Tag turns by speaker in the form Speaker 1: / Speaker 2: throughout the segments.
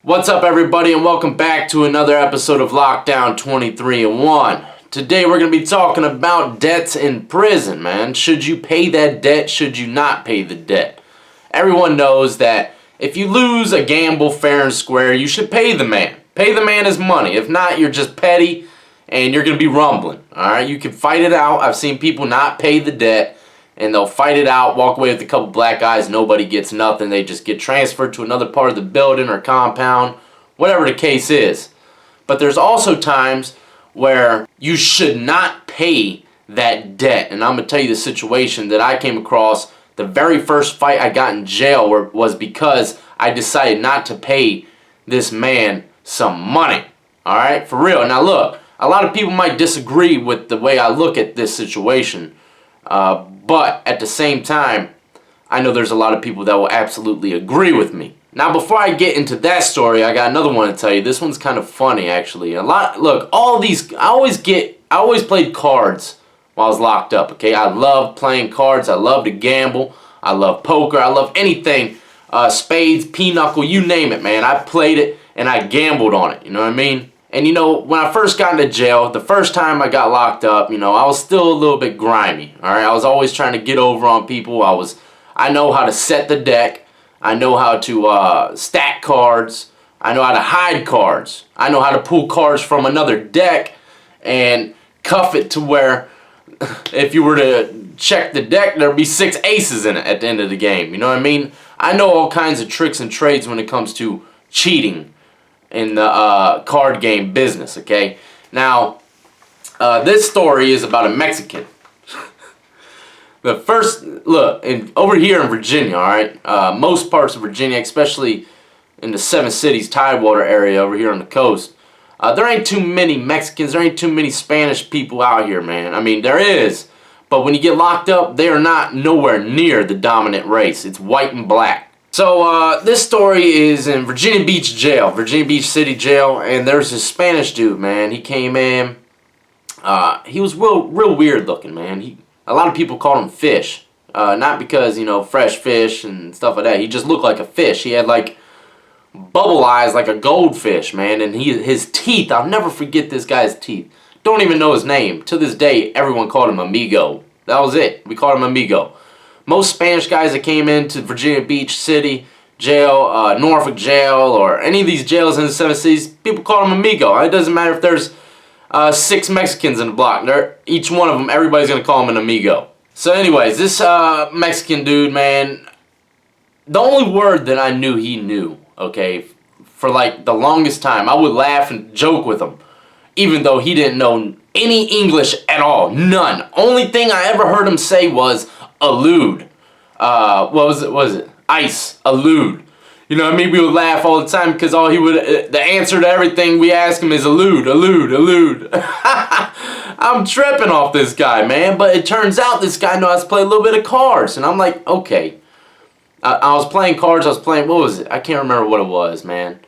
Speaker 1: What's up, everybody, and welcome back to another episode of Lockdown 23-1. Today we're going to be talking about debts in prison, man. Should you pay that debt? Should you not pay the debt? Everyone knows that if you lose a gamble fair and square, you should pay the man. Pay the man his money. If not, you're just petty and you're going to be rumbling. Alright, you can fight it out. I've seen people not pay the debt and they'll fight it out, walk away with a couple black eyes, nobody gets nothing. They just get transferred to another part of the building or compound, whatever the case is. But there's also times where you should not pay that debt. And I'm going to tell you the situation that I came across. The very first fight I got in jail was because I decided not to pay this man some money. Alright, for real. Now look, a lot of people might disagree with the way I look at this situation. But at the same time, I know there's a lot of people that will absolutely agree with me. Now, before I get into that story, I got another one to tell you. This one's kind of funny, actually. Look, all these, I always played cards while I was locked up, okay? I love playing cards. I love to gamble. I love poker. I love anything, spades, pinochle, you name it, man. I played it and I gambled on it, you know what I mean? And you know, when I first got into jail, the first time I got locked up, you know, I was still a little bit grimy, alright? I was always trying to get over on people. I know how to set the deck. I know how to stack cards. I know how to hide cards. I know how to pull cards from another deck and cuff it to where if you were to check the deck, there'd be 6 aces in it at the end of the game. You know what I mean? I know all kinds of tricks and trades when it comes to cheating in the card game business, okay? Now, this story is about a Mexican. The first, look, over here in Virginia, alright? Most parts of Virginia, especially in the 7 Cities Tidewater area over here on the coast, there ain't too many Mexicans, there ain't too many Spanish people out here, man. I mean, there is, but when you get locked up, they are not nowhere near the dominant race. It's white and black. So, this story is in Virginia Beach Jail, Virginia Beach City Jail, and there's this Spanish dude, man. He came in, he was real weird looking, man. A lot of people called him Fish, not because, you know, fresh fish and stuff like that. He just looked like a fish. He had, like, bubble eyes like a goldfish, man, and his teeth, I'll never forget this guy's teeth. Don't even know his name. To this day, everyone called him Amigo. That was it. We called him Amigo. Most Spanish guys that came into Virginia Beach City Jail, Norfolk Jail, or any of these jails in the 7 cities, people call him Amigo. It doesn't matter if there's 6 Mexicans in the block. Each one of them, everybody's going to call him an Amigo. So anyways, this Mexican dude, man, the only word that I knew he knew, okay, for like the longest time, I would laugh and joke with him, even though he didn't know any English at all. None. Only thing I ever heard him say was allude. What was it? Ice. Allude. You know what I mean? We would laugh all the time because all he would, the answer to everything we ask him is allude, allude, allude. I'm tripping off this guy, man. But it turns out this guy knows how to play a little bit of cards. And I'm like, okay. I was playing cards. I was playing, what was it? I can't remember what it was, man.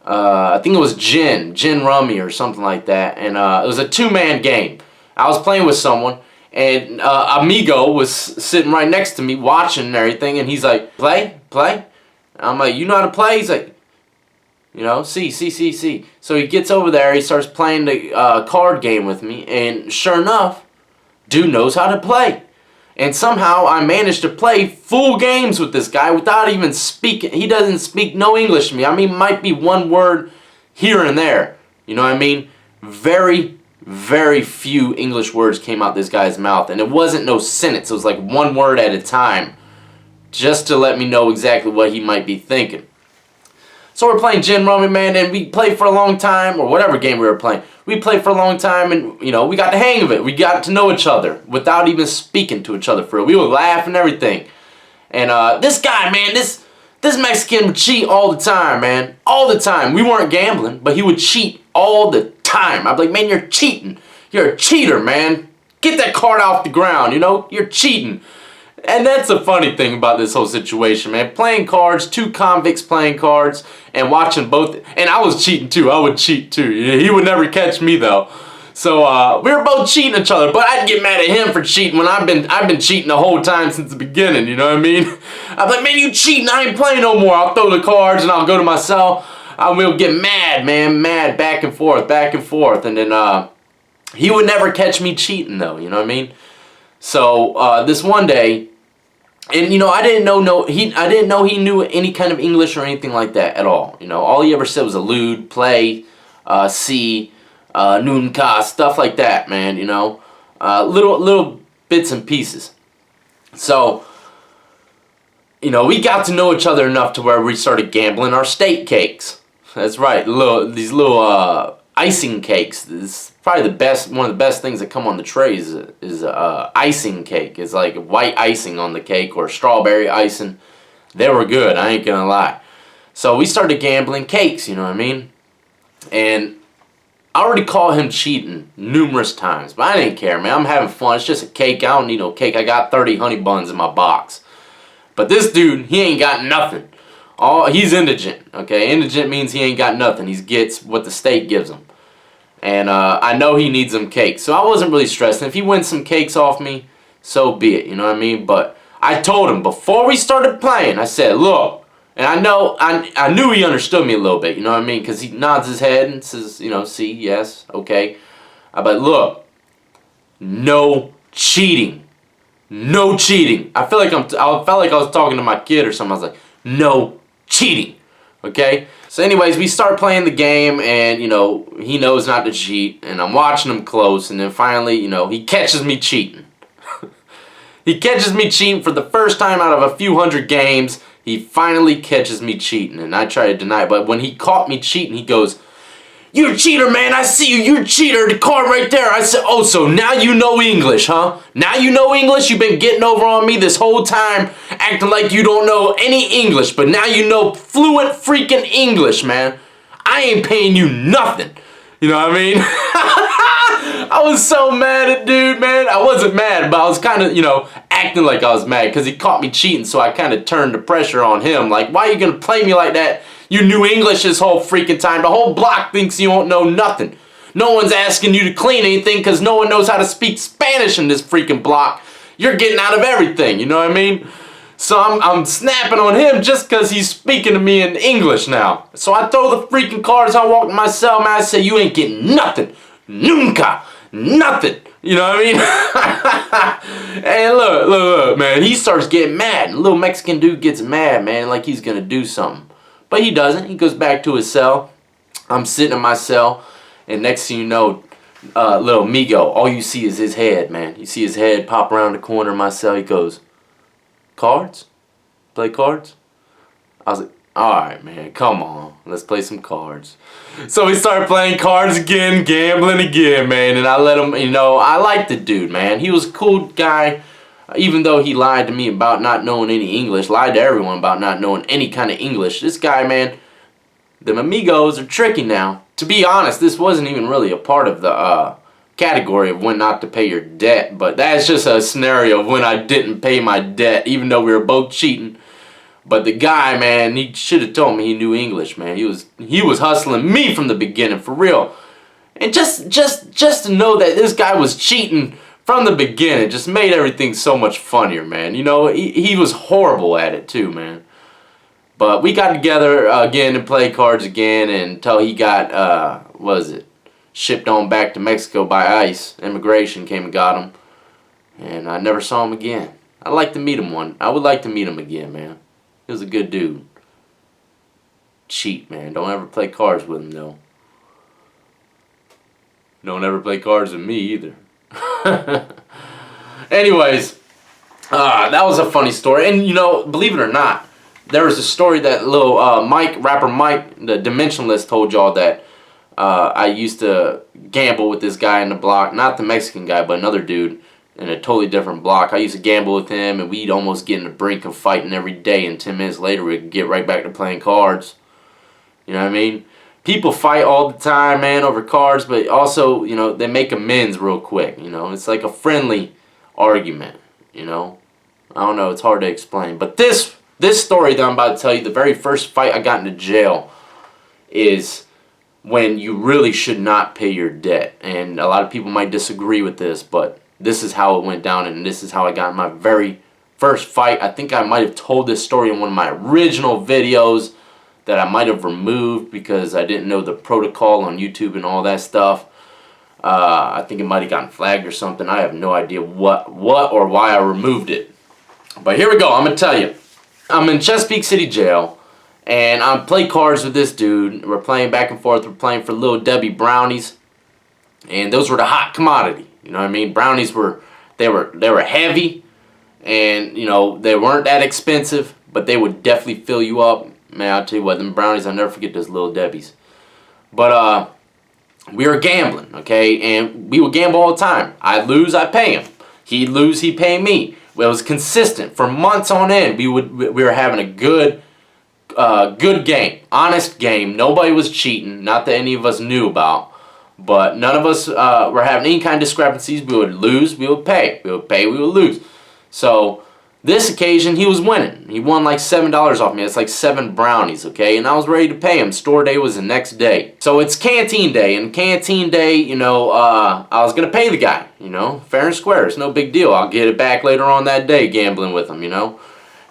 Speaker 1: I think it was Gin Rummy or something like that. And it was a 2-man game. I was playing with someone. And Amigo was sitting right next to me watching and everything. And he's like, play? And I'm like, you know how to play? He's like, you know, see. So he gets over there. He starts playing the card game with me. And sure enough, dude knows how to play. And somehow I managed to play full games with this guy without even speaking. He doesn't speak no English to me. I mean, might be one word here and there. You know what I mean? Very few English words came out this guy's mouth. And it wasn't no sentence. It was like one word at a time. Just to let me know exactly what he might be thinking. So we're playing Gin Rummy, man, and we played for a long time, or whatever game we were playing. We played for a long time, and, you know, we got the hang of it. We got to know each other without even speaking to each other for real. We would laugh and everything. And this guy, man, this Mexican would cheat all the time, man. All the time. We weren't gambling, but he would cheat all the time. I'd be like, man, you're cheating. You're a cheater, man. Get that card off the ground, you know? You're cheating. And that's the funny thing about this whole situation, man. Playing cards, 2 convicts playing cards, and watching both. And I was cheating too. I would cheat too. He would never catch me though. So we were both cheating each other, but I'd get mad at him for cheating when I've been cheating the whole time since the beginning. You know what I mean? I'm like, man, you cheating? I ain't playing no more. I'll throw the cards and I'll go to my cell. we'll get mad, man, mad, back and forth, and then he would never catch me cheating though, you know what I mean? So this one day, and you know, I didn't know he knew any kind of English or anything like that at all. You know, all he ever said was allude, play, see, nunca, stuff like that, man. You know, little bits and pieces. So, you know, we got to know each other enough to where we started gambling our steak cakes. That's right, these little icing cakes. This is probably one of the best things that come on the trays is icing cake. It's like white icing on the cake or strawberry icing. They were good, I ain't gonna lie. So we started gambling cakes, you know what I mean? And I already caught him cheating numerous times, but I didn't care, man. I'm having fun. It's just a cake. I don't need no cake. I got 30 honey buns in my box. But this dude, he ain't got nothing. He's indigent, okay? Indigent means he ain't got nothing. He gets what the state gives him. And I know he needs some cakes. So I wasn't really stressing. If he wins some cakes off me, so be it, you know what I mean? But I told him before we started playing, I said, look, and I knew he understood me a little bit, you know what I mean? Because he nods his head and says, you know, see, yes, okay. But look, no cheating. No cheating. I felt like I was talking to my kid or something. I was like, no cheating. Okay? So anyways, we start playing the game and, you know, he knows not to cheat and I'm watching him close and then finally, you know, he catches me cheating. He catches me cheating for the first time out of a few hundred games. He finally catches me cheating and I try to deny it. But when he caught me cheating, he goes, "You're a cheater, man. I see you. You're a cheater. The card right there." I said, "Oh, so now you know English, huh? Now you know English? You've been getting over on me this whole time, acting like you don't know any English, but now you know fluent freaking English, man. I ain't paying you nothing." You know what I mean? I was so mad at dude, man. I wasn't mad, but I was kind of, you know, acting like I was mad because he caught me cheating, so I kind of turned the pressure on him. Like, why are you going to play me like that? You knew English this whole freaking time. The whole block thinks you won't know nothing. No one's asking you to clean anything because no one knows how to speak Spanish in this freaking block. You're getting out of everything, you know what I mean? So I'm snapping on him just because he's speaking to me in English now. So I throw the freaking cards, I walk to my cell, man, I say, "You ain't getting nothing. Nunca. Nothing." You know what I mean? And look, man, he starts getting mad. And little Mexican dude gets mad, man, like he's going to do something. But he doesn't. He goes back to his cell. I'm sitting in my cell. And next thing you know, little Migo, all you see is his head, man. You see his head pop around the corner of my cell. He goes, "Cards? Play cards?" I was like, "Alright, man, come on. Let's play some cards." So we started playing cards again, gambling again, man. And I let him, you know, I liked the dude, man. He was a cool guy. Even though he lied to me about not knowing any English, lied to everyone about not knowing any kind of English. This guy, man, them amigos are tricky now. To be honest, this wasn't even really a part of the category of when not to pay your debt, but that's just a scenario of when I didn't pay my debt, even though we were both cheating. But the guy, man, he should have told me he knew English, man. He was hustling me from the beginning, for real. And just to know that this guy was cheating from the beginning just made everything so much funnier, man. You know, he was horrible at it too, man. But we got together again and played cards again until he got, shipped on back to Mexico by ICE. Immigration came and got him. And I never saw him again. I'd like to meet him I would like to meet him again, man. He was a good dude. Cheat, man. Don't ever play cards with him, though. Don't ever play cards with me either. Anyways, that was a funny story. And, you know, believe it or not, there was a story that little rapper Mike, the Dimensionless, told y'all that I used to gamble with this guy in the block. Not the Mexican guy, but another dude in a totally different block. I used to gamble with him, and we'd almost get in the brink of fighting every day, and 10 minutes later we'd get right back to playing cards. You know what I mean? People fight all the time, man, over cards, but also, you know, they make amends real quick, you know? It's like a friendly argument, you know? I don't know, it's hard to explain. But this story that I'm about to tell you, the very first fight I got into jail is when you really should not pay your debt. And a lot of people might disagree with this, but this is how it went down, and this is how I got in my very first fight. I think I might have told this story in one of my original videos that I might have removed because I didn't know the protocol on YouTube and all that stuff. I think it might have gotten flagged or something. I have no idea what or why I removed it. But here we go. I'm going to tell you. I'm in Chesapeake City Jail, and I play cards with this dude. We're playing back and forth. We're playing for Little Debbie brownies, and those were the hot commodity. You know what I mean? Brownies were heavy, and you know they weren't that expensive, but they would definitely fill you up. Man, I'll tell you what, them brownies, I'll never forget those Little Debbies. But we were gambling, okay, and we would gamble all the time. I'd lose, I'd pay him. He'd lose, he'd pay me. It was consistent for months on end. We were having a good game, honest game. Nobody was cheating, not that any of us knew about, but none of us were having any kind of discrepancies. We would lose, we would pay. We would pay, we would lose. So this occasion, he was winning. He won like $7 off me. It's like 7 brownies, okay? And I was ready to pay him. Store day was the next day. So it's canteen day. And canteen day, you know, I was going to pay the guy, you know, fair and square. It's no big deal. I'll get it back later on that day gambling with him, you know.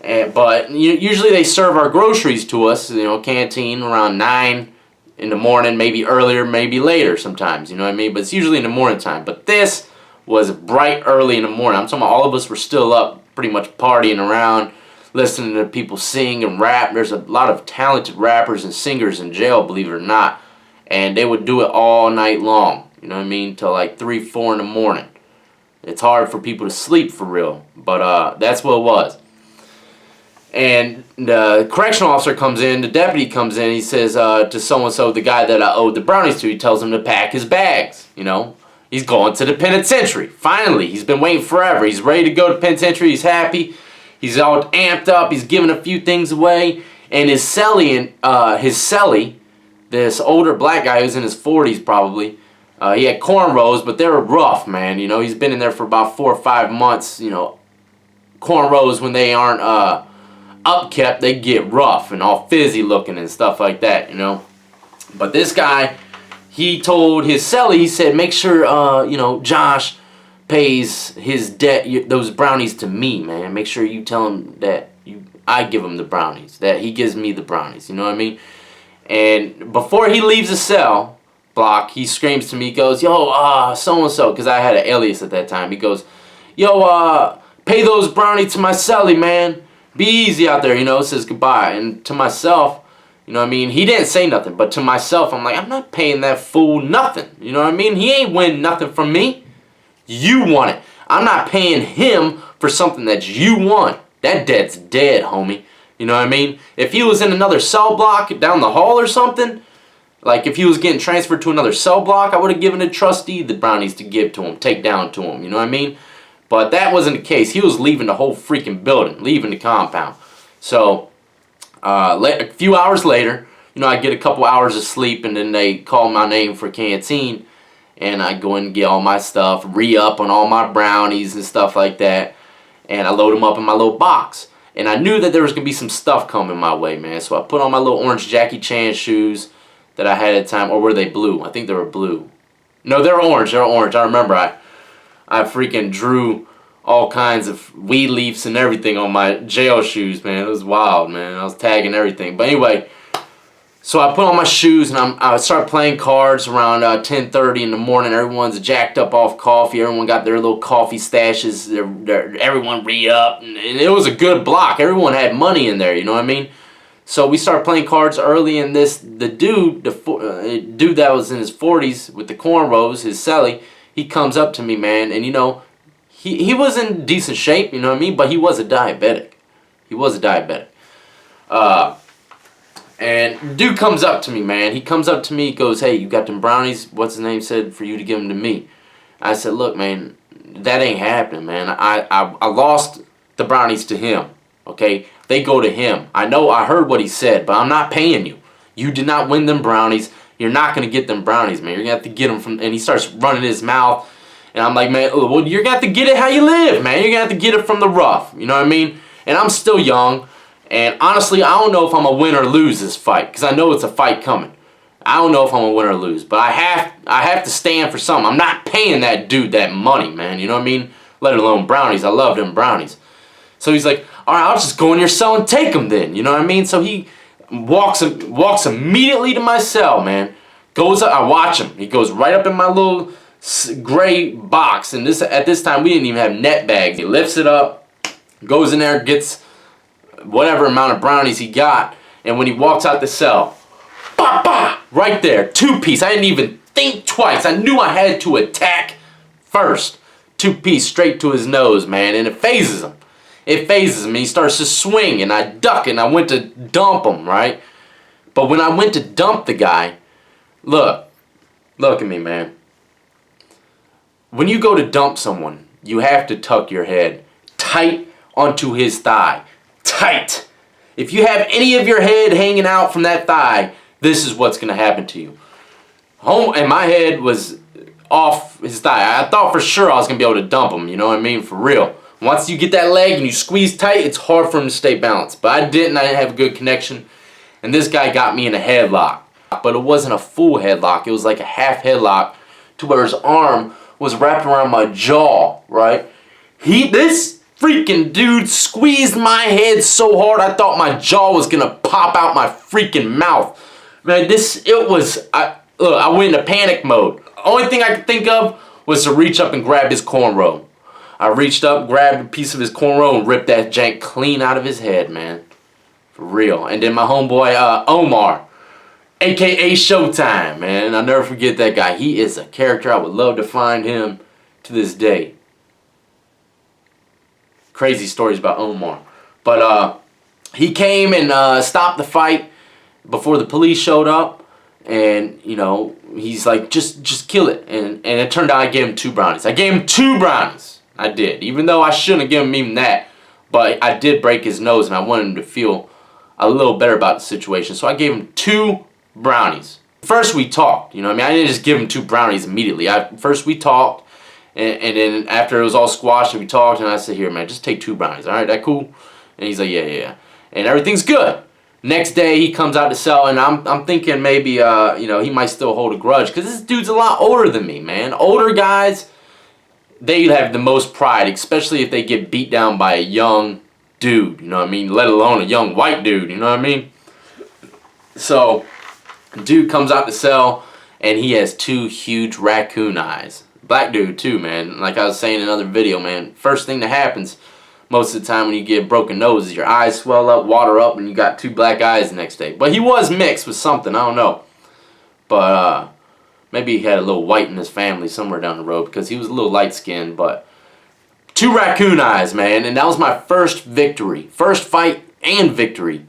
Speaker 1: But usually they serve our groceries to us, you know, canteen around 9 in the morning, maybe earlier, maybe later sometimes, you know what I mean? But it's usually in the morning time. But this was bright early in the morning. I'm talking about all of us were still up, pretty much partying around, listening to people sing and rap. There's a lot of talented rappers and singers in jail, believe it or not. And they would do it all night long, you know what I mean, till like 3, 4 in the morning. It's hard for people to sleep for real, but that's what it was. And the correctional officer comes in, the deputy comes in, he says to so-and-so, the guy that I owed the brownies to, he tells him to pack his bags, you know. He's going to the penitentiary. Finally, he's been waiting forever. He's ready to go to penitentiary. He's happy. He's all amped up. He's giving a few things away. And his cellie, this older black guy who's in his 40s probably, he had cornrows, but they were rough, man. You know, he's been in there for about 4 or 5 months. You know, cornrows, when they aren't upkept, they get rough and all fizzy looking and stuff like that, you know. But this guy, he told his cellie, he said, make sure, you know, Josh pays his debt, those brownies to me, man. Make sure you tell him that I give him the brownies, that he gives me the brownies, you know what I mean? And before he leaves the cell block, he screams to me, he goes, yo, so-and-so, because I had an alias at that time. He goes, yo, pay those brownies to my cellie, man. Be easy out there, you know, says goodbye. And to myself, you know what I mean? He didn't say nothing, but to myself, I'm like, I'm not paying that fool nothing. You know what I mean? He ain't winning nothing from me. You want it. I'm not paying him for something that you want. That debt's dead, homie. You know what I mean? If he was in another cell block down the hall or something, like if he was getting transferred to another cell block, I would have given a trustee the brownies to give to him, take down to him. You know what I mean? But that wasn't the case. He was leaving the whole freaking building, leaving the compound. So a few hours later, you know, I get a couple hours of sleep, and then they call my name for canteen, and I go in and get all my stuff, re-up on all my brownies and stuff like that, and I load them up in my little box. And I knew that there was going to be some stuff coming my way, man, so I put on my little orange Jackie Chan shoes that I had at the time, or were they blue? I think they were blue. No, they were orange, I remember I freaking drew all kinds of weed leaves and everything on my jail shoes, man. It was wild, man. I was tagging everything. But anyway, so I put on my shoes and I start playing cards around 10:30 in the morning. Everyone's jacked up off coffee. Everyone got their little coffee stashes. Everyone re-up. And it was a good block. Everyone had money in there, you know what I mean? So we started playing cards early, and the dude that was in his 40s with the cornrows, his cellie, he comes up to me, man, and you know, he was in decent shape, you know what I mean, but he was a diabetic. And dude comes up to me, man. He comes up to me, goes, hey, you got them brownies? What's his name said for you to give them to me? I said, look, man, that ain't happening, man. I lost the brownies to him, okay? They go to him. I know I heard what he said, but I'm not paying you. You did not win them brownies. You're not going to get them brownies, man. You're going to have to get them from... And he starts running his mouth. And I'm like, man, well, you're going to have to get it how you live, man. You're going to have to get it from the rough. You know what I mean? And I'm still young. And honestly, I don't know if I'm going to win or lose this fight. Because I know it's a fight coming. I don't know if I'm going to win or lose. But I have to stand for something. I'm not paying that dude that money, man. You know what I mean? Let alone brownies. I love them brownies. So he's like, all right, I'll just go in your cell and take them then. You know what I mean? So he Walks immediately to my cell, man. Goes up, I watch him. He goes right up in my little gray box. And at this time, we didn't even have net bags. He lifts it up, goes in there, gets whatever amount of brownies he got. And when he walks out the cell, bah, bah, right there, 2-piece. I didn't even think twice. I knew I had to attack first. 2-piece straight to his nose, man. And it phases him. It phases him. And he starts to swing. And I duck and I went to dump him, right? But when I went to dump the guy, look at me, man. When you go to dump someone, you have to tuck your head tight onto his thigh. Tight. If you have any of your head hanging out from that thigh, this is what's going to happen to you. And my head was off his thigh. I thought for sure I was going to be able to dump him, you know what I mean? For real. Once you get that leg and you squeeze tight, it's hard for him to stay balanced. But I didn't have a good connection. And this guy got me in a headlock. But it wasn't a full headlock. It was like a half headlock to where his arm was wrapped around my jaw, right? This freaking dude squeezed my head so hard I thought my jaw was gonna pop out my freaking mouth. Man, I went into panic mode. Only thing I could think of was to reach up and grab his cornrow. I reached up, grabbed a piece of his cornrow and ripped that jank clean out of his head, man. For real. And then my homeboy, Omar, aka Showtime, man. I'll never forget that guy. He is a character. I would love to find him to this day. Crazy stories about Omar. But he came and stopped the fight before the police showed up. And, you know, he's like, just kill it. And it turned out I gave him 2 brownies. I gave him 2 brownies. I did. Even though I shouldn't have given him even that. But I did break his nose and I wanted him to feel a little better about the situation. So I gave him 2 brownies. First we talked, you know what I mean? I didn't just give him 2 brownies immediately. First we talked. And then after it was all squashed and we talked, and I said, here, man, just take 2 brownies. All right, that cool? And he's like, yeah. And everything's good. Next day, he comes out to sell, and I'm thinking maybe, you know, he might still hold a grudge. Because this dude's a lot older than me, man. Older guys, they have the most pride, especially if they get beat down by a young dude, you know what I mean? Let alone a young white dude, you know what I mean? So, dude comes out to sell, and he has 2 huge raccoon eyes. Black dude too, man. Like I was saying in another video, man. First thing that happens most of the time when you get a broken nose is your eyes swell up, water up, and you got 2 black eyes the next day. But he was mixed with something, I don't know. But maybe he had a little white in his family somewhere down the road because he was a little light-skinned. But 2 raccoon eyes, man. And that was my first victory. First fight and victory.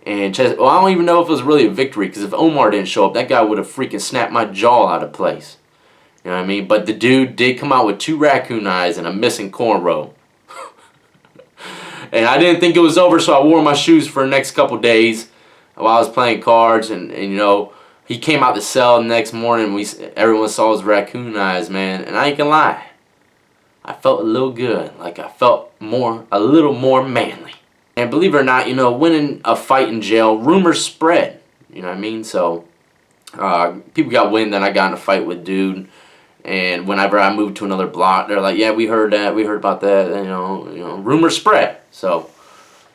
Speaker 1: And well, I don't even know if it was really a victory because if Omar didn't show up, that guy would have freaking snapped my jaw out of place. You know what I mean? But the dude did come out with 2 raccoon eyes and a missing cornrow. And I didn't think it was over, so I wore my shoes for the next couple days while I was playing cards. And you know, he came out the cell the next morning. Everyone saw his raccoon eyes, man. And I ain't gonna lie, I felt a little good. Like I felt a little more manly. And believe it or not, you know, winning a fight in jail, rumors spread. You know what I mean? So people got wind that I got in a fight with dude. And whenever I moved to another block, they're like, yeah, we heard that, we heard about that, and, you know, rumors spread. So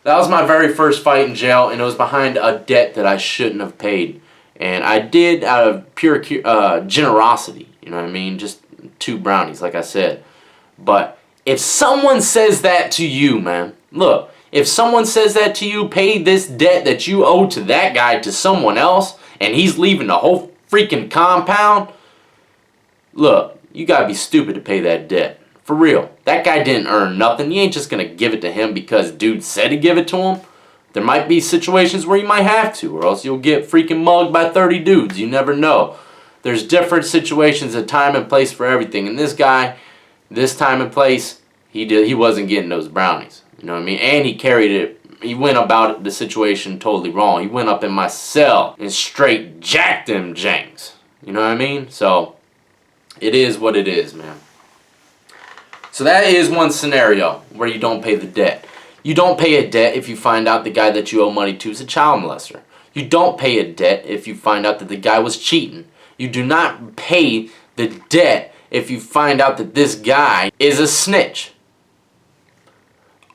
Speaker 1: that was my very first fight in jail, and it was behind a debt that I shouldn't have paid. And I did out of pure generosity, you know what I mean? Just 2 brownies, like I said. But if someone says that to you, man, look, if someone says that to you, pay this debt that you owe to that guy to someone else, and he's leaving the whole freaking compound, look, you gotta be stupid to pay that debt. For real. That guy didn't earn nothing. You ain't just gonna give it to him because dude said to give it to him. There might be situations where you might have to, or else you'll get freaking mugged by 30 dudes. You never know. There's different situations, a time and place for everything. And this guy, this time and place, he wasn't getting those brownies. You know what I mean? And he carried it. He went about the situation totally wrong. He went up in my cell and straight jacked them janks. You know what I mean? So it is what it is, man. So that is one scenario where you don't pay the debt. You don't pay a debt if you find out the guy that you owe money to is a child molester. You don't pay a debt if you find out that the guy was cheating. You do not pay the debt if you find out that this guy is a snitch.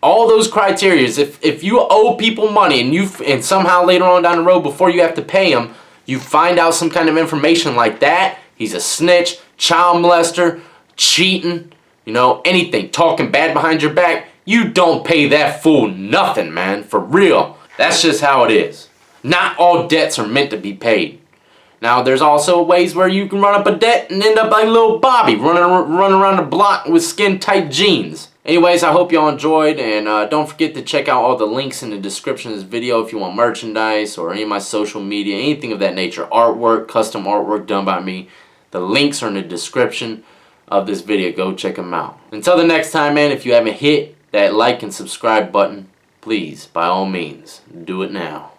Speaker 1: All those criterias, if you owe people money and somehow later on down the road before you have to pay them, you find out some kind of information like that, he's a snitch, child molester, cheating, you know, anything, talking bad behind your back, you don't pay that fool nothing, man, for real. That's just how it is. Not all debts are meant to be paid. Now, there's also ways where you can run up a debt and end up like little Bobby, running around the block with skin-tight jeans. Anyways, I hope y'all enjoyed, and don't forget to check out all the links in the description of this video if you want merchandise or any of my social media, anything of that nature, artwork, custom artwork done by me. The links are in the description of this video. Go check them out. Until the next time, man, if you haven't hit that like and subscribe button, please, by all means, do it now.